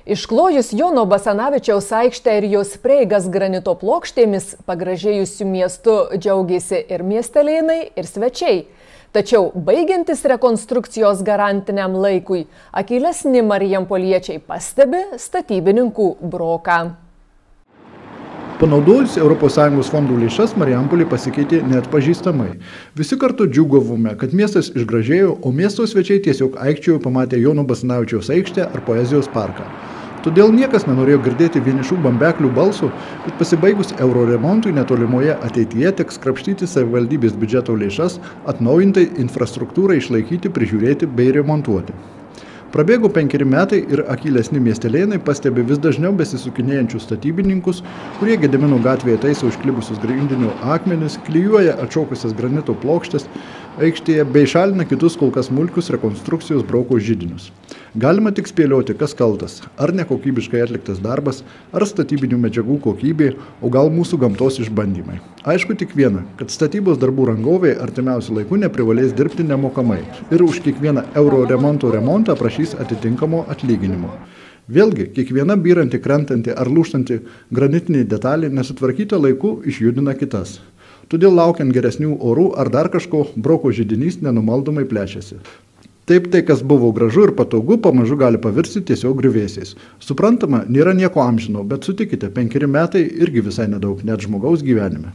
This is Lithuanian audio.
Išklojus Jono Basanavičiaus aikštę ir jos prieigas granito plokštėmis, pagražėjusių miestų džiaugiasi ir miestelėnai, ir svečiai. Tačiau baigiantis rekonstrukcijos garantiniam laikui, akylesni marijampoliečiai pastebi statybininkų broką. Panaudojus ES fondų lėšas, Marijampolė pasikeitė neatpažįstamai. Visi kartu džiūgavome, kad miestas išgražėjo, o miesto svečiai tiesiog aikčiojo pamatę Jono Basanavičiaus aikštę ar poezijos parką. Todėl niekas nenorėjo girdėti vienišų bambeklių balsų, kad pasibaigus euro remontui netolimoje ateityje teks krapštyti savivaldybės biudžeto lėšas, atnaujintai infrastruktūrai išlaikyti, prižiūrėti bei remontuoti. Prabėgo 5 metai ir akylesni miestelėnai pastebi vis dažniau besisukinėjančius statybininkus, kurie Gedimino gatvėje taiso užklibusius grindinių akmenis, klijuoja atšokusias granito plokštės aikštėje bei šalina kitus kol kas smulkius rekonstrukcijos broko židinius. Galima tik spėlioti, kas kaltas, ar nekokybiškai atliktas darbas, ar statybinių medžiagų kokybė, o gal mūsų gamtos išbandymai. Aišku tik viena, kad statybos darbų rangovai artimiausiu laiku neprivalės dirbti nemokamai ir už kiekvieną euro remontą prašys atitinkamo atlyginimo. Vėlgi, kiekviena byranti, krentanti ar lūžtanti granitinė detalė nesutvarkyta laiku išjudina kitas. Todėl laukiant geresnių orų ar dar kažko, broko židinys nenumaldomai plečiasi. Taip tai, kas buvo gražu ir patogu, pamažu gali pavirsti tiesiog griuvėsiais. Suprantama, nėra nieko amžino, bet sutikite, 5 metai irgi visai nedaug, net žmogaus gyvenime.